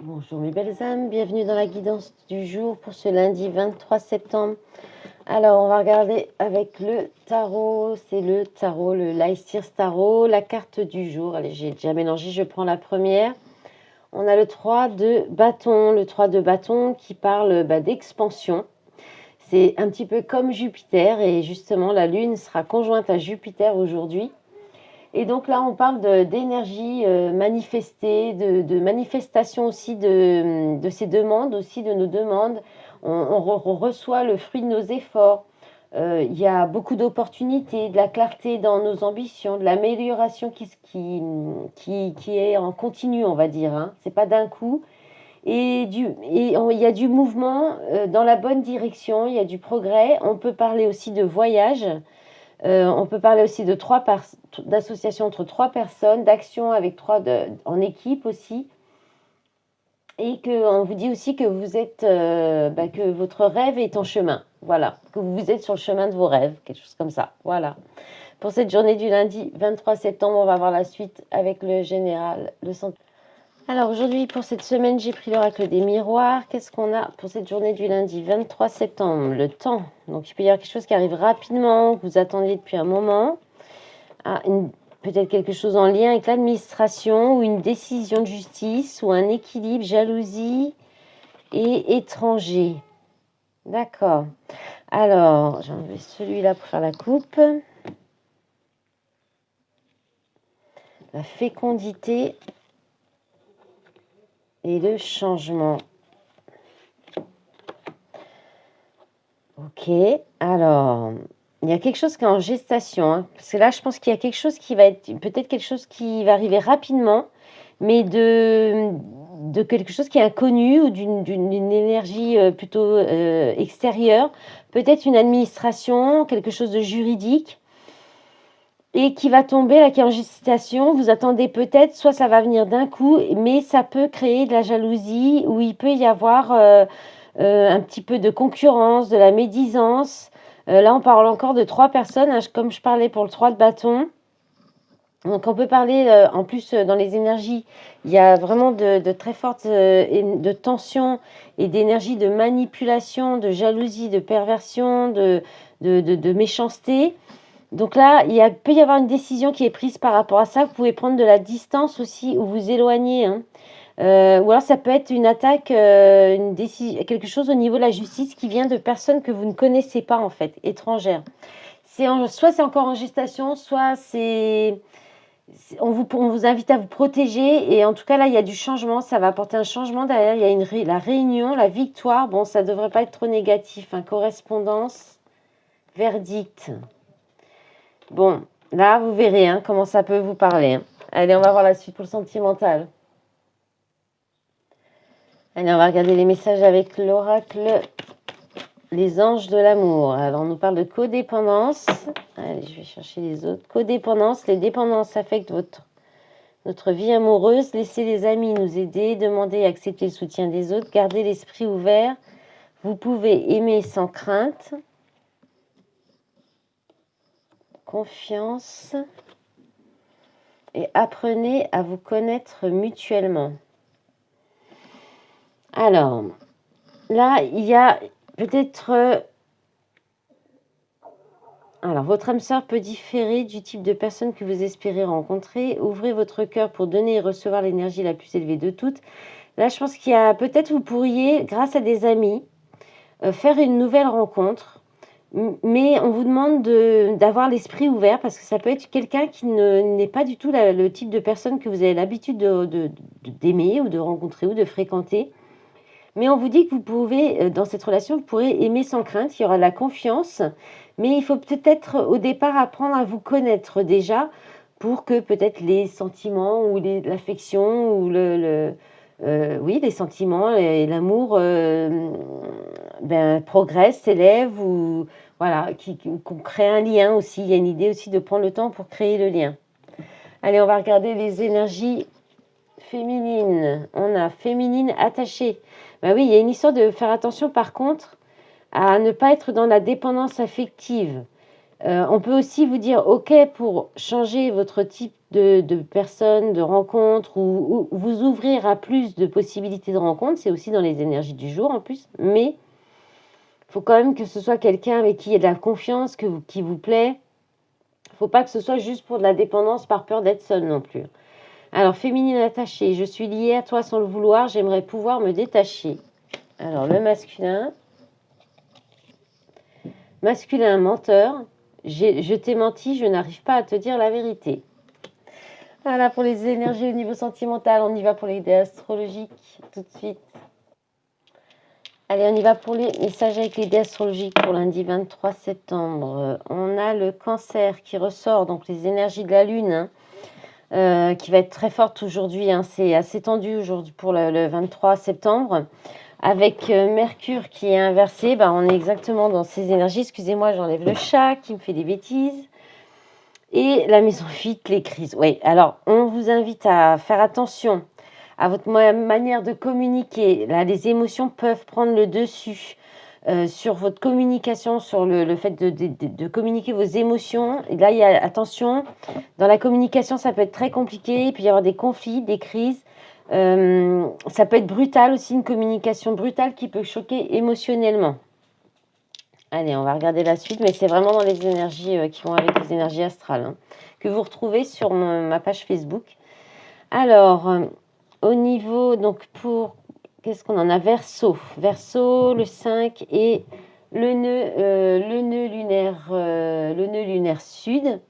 Bonjour mes belles âmes, bienvenue dans la guidance du jour pour ce lundi 23 septembre. Alors on va regarder avec le tarot, c'est le tarot, le Leicester Tarot, la carte du jour. Allez, j'ai déjà mélangé, je prends la première. On a le 3 de bâton, le 3 de bâton qui parle d'expansion. C'est un petit peu comme Jupiter et justement la lune sera conjointe à Jupiter aujourd'hui. Et donc là, on parle d'énergie manifestée, de manifestation aussi de ces demandes, aussi de nos demandes. On reçoit le fruit de nos efforts. Il y a beaucoup d'opportunités, de la clarté dans nos ambitions, de l'amélioration qui est en continu, on va dire. Hein. C'est pas d'un coup. Il y a du mouvement dans la bonne direction, il y a du progrès. On peut parler aussi de voyage. On peut parler aussi d'association entre trois personnes, d'action avec en équipe aussi. Et qu'on vous dit aussi que vous êtes, que votre rêve est en chemin. Voilà, que vous êtes sur le chemin de vos rêves, quelque chose comme ça. Voilà. Pour cette journée du lundi 23 septembre, on va voir la suite avec le général, le centre. Alors aujourd'hui, pour cette semaine, j'ai pris l'oracle des miroirs. Qu'est-ce qu'on a pour cette journée du lundi 23 septembre? Le temps. Donc il peut y avoir quelque chose qui arrive rapidement, que vous attendiez depuis un moment. Peut-être quelque chose en lien avec l'administration ou une décision de justice ou un équilibre, jalousie et étranger. D'accord. Alors, j'ai enlevé celui-là pour faire la coupe. La fécondité et le changement. Ok, alors, il y a quelque chose qui est en gestation. Hein, parce que là, je pense qu'il y a quelque chose qui va être, peut-être quelque chose qui va arriver rapidement, mais de quelque chose qui est inconnu ou d'une énergie plutôt extérieure. Peut-être une administration, quelque chose de juridique. Et qui va tomber, là, qui est en gestation. Vous attendez peut-être, soit ça va venir d'un coup, mais ça peut créer de la jalousie, ou il peut y avoir un petit peu de concurrence, de la médisance. Là, on parle encore de trois personnes, hein, comme je parlais pour le 3 de bâton. Donc, on peut parler, en plus, dans les énergies, il y a vraiment de très fortes de tensions et d'énergie de manipulation, de jalousie, de perversion, de méchanceté. Donc là, peut y avoir une décision qui est prise par rapport à ça. Vous pouvez prendre de la distance aussi ou vous éloigner. Hein. Ou alors ça peut être une attaque, une décision, quelque chose au niveau de la justice qui vient de personnes que vous ne connaissez pas en fait, étrangères. Soit c'est encore en gestation, soit on vous invite à vous protéger. Et en tout cas là, il y a du changement. Ça va apporter un changement derrière. Il y a la réunion, la victoire. Bon, ça ne devrait pas être trop négatif. Hein. Correspondance, verdict. Bon, là, vous verrez hein, comment ça peut vous parler. Hein. Allez, on va voir la suite pour le sentimental. Allez, on va regarder les messages avec l'oracle, les anges de l'amour. Alors, on nous parle de codépendance. Allez, je vais chercher les autres. Codépendance, les dépendances affectent notre vie amoureuse. Laissez les amis nous aider, demander et accepter le soutien des autres, gardez l'esprit ouvert. Vous pouvez aimer sans crainte. Confiance. Et apprenez à vous connaître mutuellement. Alors, là, il y a peut-être... Alors, votre âme sœur peut différer du type de personne que vous espérez rencontrer. Ouvrez votre cœur pour donner et recevoir l'énergie la plus élevée de toutes. Là, je pense qu'il y a... Peut-être vous pourriez, grâce à des amis, faire une nouvelle rencontre. Mais on vous demande d'avoir l'esprit ouvert parce que ça peut être quelqu'un qui n'est pas du tout le type de personne que vous avez l'habitude d'aimer ou de rencontrer ou de fréquenter. Mais on vous dit que vous pouvez, dans cette relation, vous pourrez aimer sans crainte, il y aura de la confiance, mais il faut peut-être au départ apprendre à vous connaître déjà pour que peut-être les sentiments ou l'affection ou oui, les sentiments et l'amour progressent, s'élèvent ou voilà, qu'on crée un lien aussi. Il y a une idée aussi de prendre le temps pour créer le lien. Allez, on va regarder les énergies féminines. On a féminine attachée. Ben oui, il y a une histoire de faire attention par contre à ne pas être dans la dépendance affective. On peut aussi vous dire OK pour changer votre type de personne, de rencontre ou vous ouvrir à plus de possibilités de rencontres. C'est aussi dans les énergies du jour en plus. Mais il faut quand même que ce soit quelqu'un avec qui il y a de la confiance, qui vous plaît. Il ne faut pas que ce soit juste pour de la dépendance par peur d'être seul non plus. Alors, féminine attachée, je suis liée à toi sans le vouloir, j'aimerais pouvoir me détacher. Alors, le masculin. Masculin menteur, je t'ai menti, je n'arrive pas à te dire la vérité. Voilà pour les énergies au niveau sentimental, on y va pour les idées astrologiques tout de suite. Allez, on y va pour les messages avec les dés astrologiques pour lundi 23 septembre. On a le cancer qui ressort, donc les énergies de la lune, qui va être très forte aujourd'hui. C'est assez tendu aujourd'hui pour le 23 septembre. Avec Mercure qui est inversé, on est exactement dans ces énergies. Excusez-moi, j'enlève le chat qui me fait des bêtises. Et la maison 8, les crises. Oui, alors on vous invite à faire attention à votre manière de communiquer. Là, les émotions peuvent prendre le dessus sur votre communication, sur le fait de communiquer vos émotions. Et là, il y a attention, dans la communication, ça peut être très compliqué. Il peut y avoir des conflits, des crises. Ça peut être brutal aussi, une communication brutale qui peut choquer émotionnellement. Allez, on va regarder la suite, mais c'est vraiment dans les énergies qui vont avec les énergies astrales, que vous retrouvez sur ma page Facebook. Alors, au niveau, donc pour, qu'est-ce qu'on en a? Verseau. Verseau, le 5 et le nœud lunaire sud.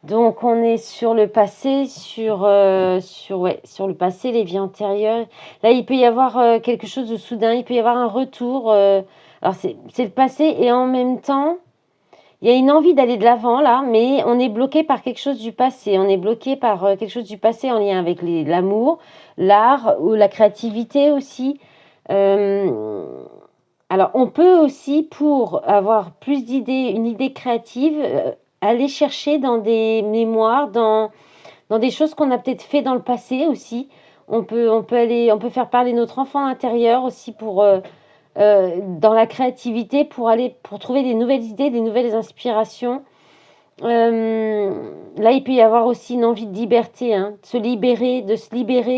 Donc, on est sur le passé, sur le passé, les vies antérieures. Là, il peut y avoir quelque chose de soudain, il peut y avoir un retour. Alors, c'est le passé et en même temps, il y a une envie d'aller de l'avant là, mais on est bloqué par quelque chose du passé. On est bloqué par quelque chose du passé en lien avec l'amour, l'art ou la créativité aussi. Alors, on peut aussi, pour avoir plus d'idées, une idée créative, aller chercher dans des mémoires, dans des choses qu'on a peut-être fait dans le passé aussi. On peut faire parler notre enfant intérieur aussi pour dans la créativité pour trouver des nouvelles idées, des nouvelles inspirations. Là, il peut y avoir aussi une envie de liberté, de se libérer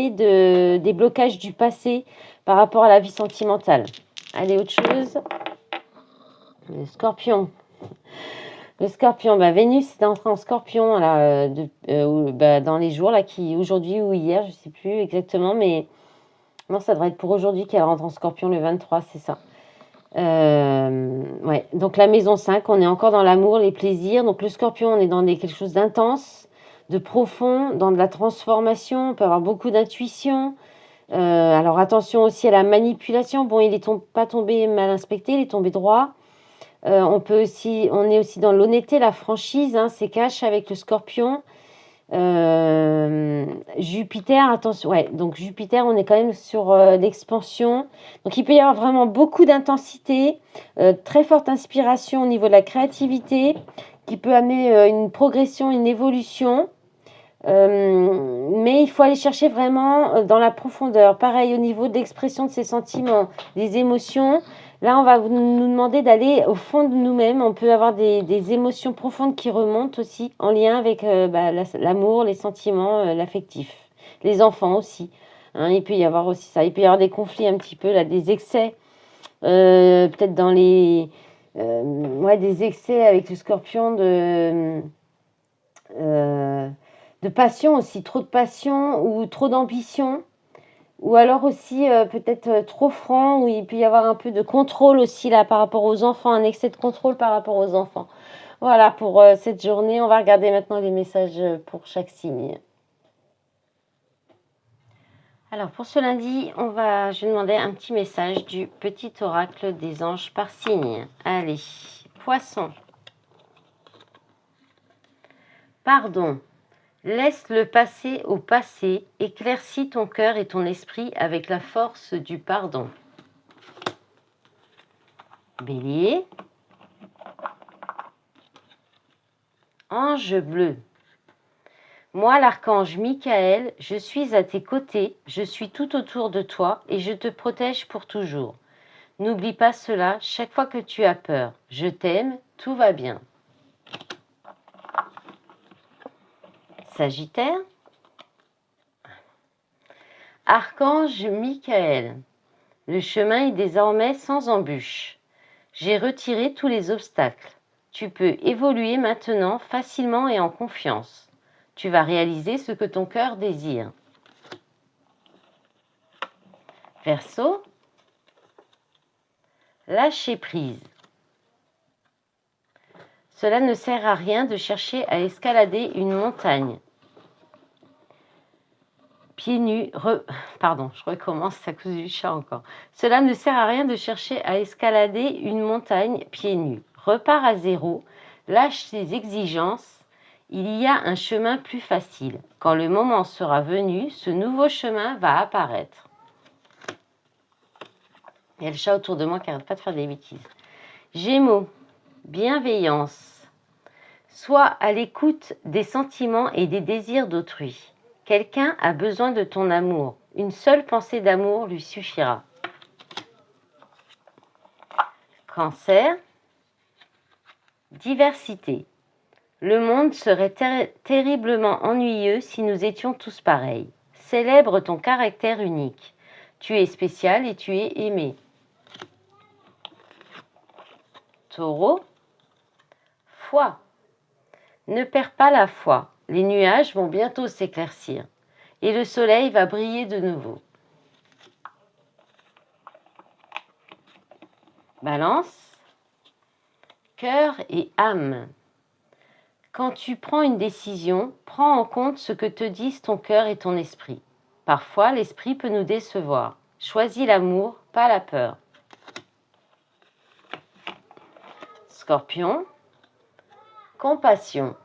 des blocages du passé par rapport à la vie sentimentale. Allez, autre chose. Le scorpion. Le scorpion, Vénus est entrée en scorpion là, dans les jours, là, aujourd'hui ou hier, je ne sais plus exactement, mais non, ça devrait être pour aujourd'hui qu'elle rentre en scorpion le 23, c'est ça. Ouais. Donc la maison 5, on est encore dans l'amour, les plaisirs. Donc le scorpion, on est dans quelque chose d'intense, de profond, dans de la transformation. On peut avoir beaucoup d'intuition. Alors attention aussi à la manipulation. Bon, il n'est pas tombé mal inspecté, il est tombé droit. On est aussi dans l'honnêteté, la franchise, c'est cash avec le scorpion. Jupiter, attention, ouais, donc Jupiter, on est quand même sur l'expansion. Donc il peut y avoir vraiment beaucoup d'intensité, très forte inspiration au niveau de la créativité, qui peut amener une progression, une évolution. Mais il faut aller chercher vraiment dans la profondeur. Pareil, au niveau de l'expression de ses sentiments, des émotions. Là, on va nous demander d'aller au fond de nous-mêmes. On peut avoir des émotions profondes qui remontent aussi en lien avec l'amour, les sentiments, l'affectif. Les enfants aussi. Il peut y avoir aussi ça. Il peut y avoir des conflits un petit peu, là, des excès. Peut-être dans des excès avec le scorpion de passion aussi, trop de passion ou trop d'ambition, ou alors aussi peut-être trop franc, où il peut y avoir un peu de contrôle aussi là par rapport aux enfants, un excès de contrôle par rapport aux enfants. Voilà pour cette journée. On va regarder maintenant les messages pour chaque signe. Alors pour ce lundi, je vais demander un petit message du petit oracle des anges par signe. Allez, Poisson. Pardon. Laisse le passé au passé, éclaircis ton cœur et ton esprit avec la force du pardon. Bélier. Ange bleu. Moi, l'archange Michael, je suis à tes côtés, je suis tout autour de toi et je te protège pour toujours. N'oublie pas cela chaque fois que tu as peur. Je t'aime, tout va bien. Sagittaire. Archange Michael. Le chemin est désormais sans embûche. J'ai retiré tous les obstacles. Tu peux évoluer maintenant facilement et en confiance. Tu vas réaliser ce que ton cœur désire. Verseau. Lâcher prise. Cela ne sert à rien de chercher à escalader une montagne. Pieds nus, je recommence à cause du chat encore. Cela ne sert à rien de chercher à escalader une montagne pieds nus. Repars à zéro, lâche tes exigences. Il y a un chemin plus facile. Quand le moment sera venu, ce nouveau chemin va apparaître. Il y a le chat autour de moi qui n'arrête pas de faire des bêtises. Gémeaux, bienveillance. Sois à l'écoute des sentiments et des désirs d'autrui. Quelqu'un a besoin de ton amour. Une seule pensée d'amour lui suffira. Cancer. Diversité. Le monde serait terriblement ennuyeux si nous étions tous pareils. Célèbre ton caractère unique. Tu es spécial et tu es aimé. Taureau. Foi. Ne perds pas la foi. Les nuages vont bientôt s'éclaircir et le soleil va briller de nouveau. Balance. Cœur et âme. Quand tu prends une décision, prends en compte ce que te disent ton cœur et ton esprit. Parfois, l'esprit peut nous décevoir. Choisis l'amour, pas la peur. Scorpion. Compassion.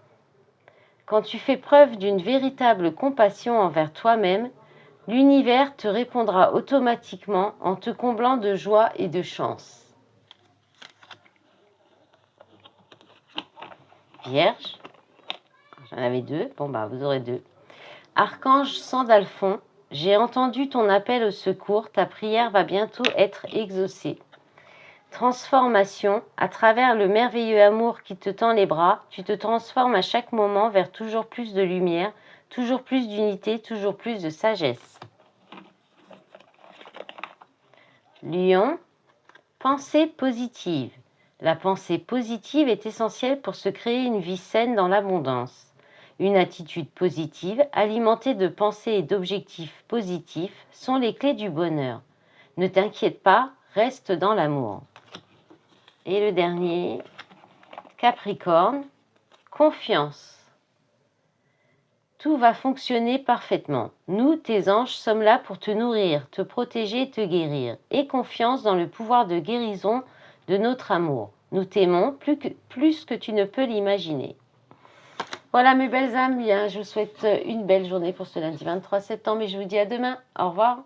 Quand tu fais preuve d'une véritable compassion envers toi-même, l'univers te répondra automatiquement en te comblant de joie et de chance. Vierge. J'en avais deux. Vous aurez deux. Archange Sandalphon, j'ai entendu ton appel au secours. Ta prière va bientôt être exaucée. Transformation, à travers le merveilleux amour qui te tend les bras, tu te transformes à chaque moment vers toujours plus de lumière, toujours plus d'unité, toujours plus de sagesse. Lion, pensée positive. La pensée positive est essentielle pour se créer une vie saine dans l'abondance. Une attitude positive, alimentée de pensées et d'objectifs positifs, sont les clés du bonheur. Ne t'inquiète pas, reste dans l'amour. Et le dernier, Capricorne, confiance. Tout va fonctionner parfaitement. Nous, tes anges, sommes là pour te nourrir, te protéger et te guérir. Aie confiance dans le pouvoir de guérison de notre amour. Nous t'aimons plus que tu ne peux l'imaginer. Voilà mes belles âmes, je vous souhaite une belle journée pour ce lundi 23 septembre et je vous dis à demain. Au revoir.